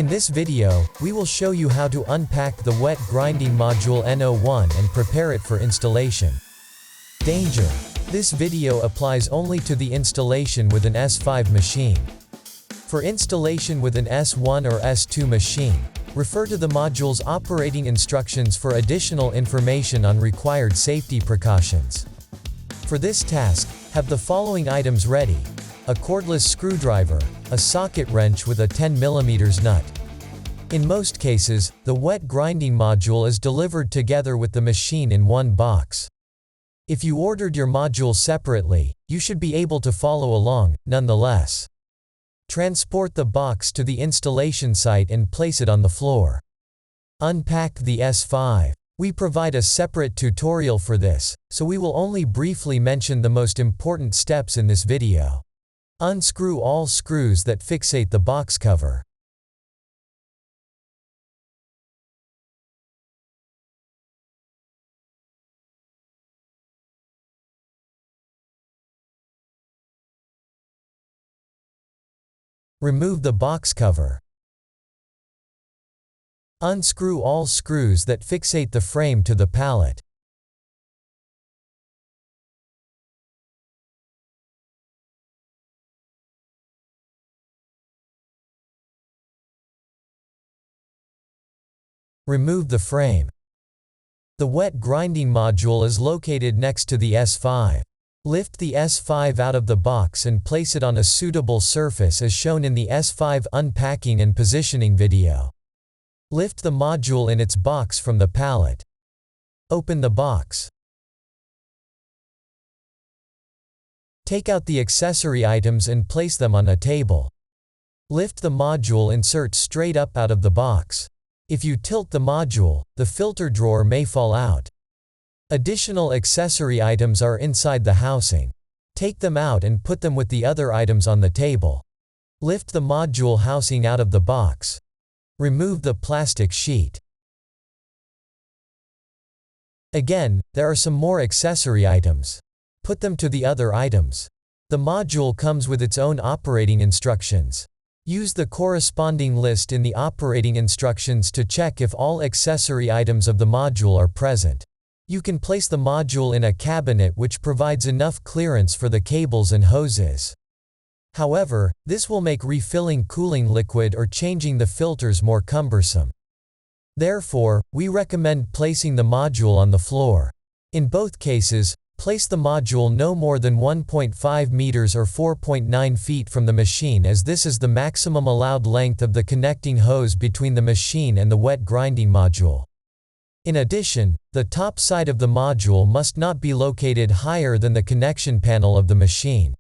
In this video, we will show you how to unpack the wet grinding module N01 and prepare it for installation. Danger! This video applies only to the installation with an S5 machine. For installation with an S1 or S2 machine, refer to the module's operating instructions for additional information on required safety precautions. For this task, have the following items ready: a cordless screwdriver, a socket wrench with a 10 mm nut. In most cases, the wet grinding module is delivered together with the machine in one box. If you ordered your module separately, you should be able to follow along, nonetheless. Transport the box to the installation site and place it on the floor. Unpack the S5. We provide a separate tutorial for this, so we will only briefly mention the most important steps in this video. Unscrew all screws that fixate the box cover. Remove the box cover. Unscrew all screws that fixate the frame to the pallet. Remove the frame. The wet grinding module is located next to the S5. Lift the S5 out of the box and place it on a suitable surface as shown in the S5 unpacking and positioning video. Lift the module in its box from the pallet. Open the box. Take out the accessory items and place them on a table. Lift the module, insert straight up out of the box. If you tilt the module, the filter drawer may fall out. Additional accessory items are inside the housing. Take them out and put them with the other items on the table. Lift the module housing out of the box. Remove the plastic sheet. Again, there are some more accessory items. Put them to the other items. The module comes with its own operating instructions. Use the corresponding list in the operating instructions to check if all accessory items of the module are present. You can place the module in a cabinet which provides enough clearance for the cables and hoses. However, this will make refilling cooling liquid or changing the filters more cumbersome. Therefore, we recommend placing the module on the floor. In both cases, place the module no more than 1.5 meters or 4.9 feet from the machine, as this is the maximum allowed length of the connecting hose between the machine and the wet grinding module. In addition, the top side of the module must not be located higher than the connection panel of the machine.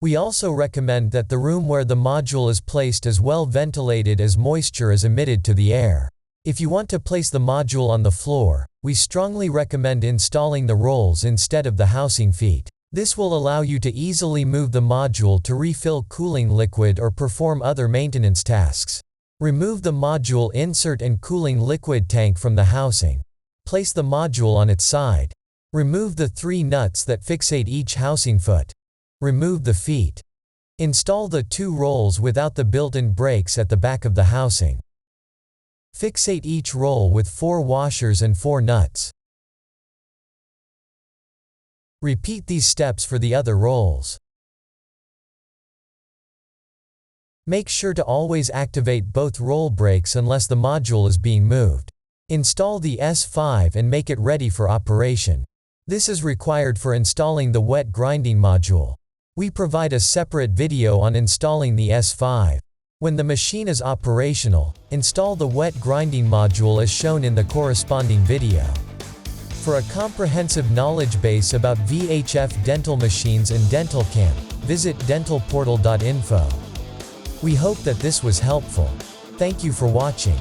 We also recommend that the room where the module is placed is well ventilated, as moisture is emitted to the air. If you want to place the module on the floor, we strongly recommend installing the rolls instead of the housing feet. This will allow you to easily move the module to refill cooling liquid or perform other maintenance tasks. Remove the module insert and cooling liquid tank from the housing. Place the module on its side. Remove the 3 nuts that fixate each housing foot. Remove the feet. Install the 2 rolls without the built-in brakes at the back of the housing. Fixate each roll with 4 washers and 4 nuts. Repeat these steps for the other rolls. Make sure to always activate both roll brakes unless the module is being moved. Install the S5 and make it ready for operation. This is required for installing the wet grinding module. We provide a separate video on installing the S5. When the machine is operational, install the wet grinding module as shown in the corresponding video. For a comprehensive knowledge base about VHF dental machines and DentalCam, visit dentalportal.info. We hope that this was helpful. Thank you for watching.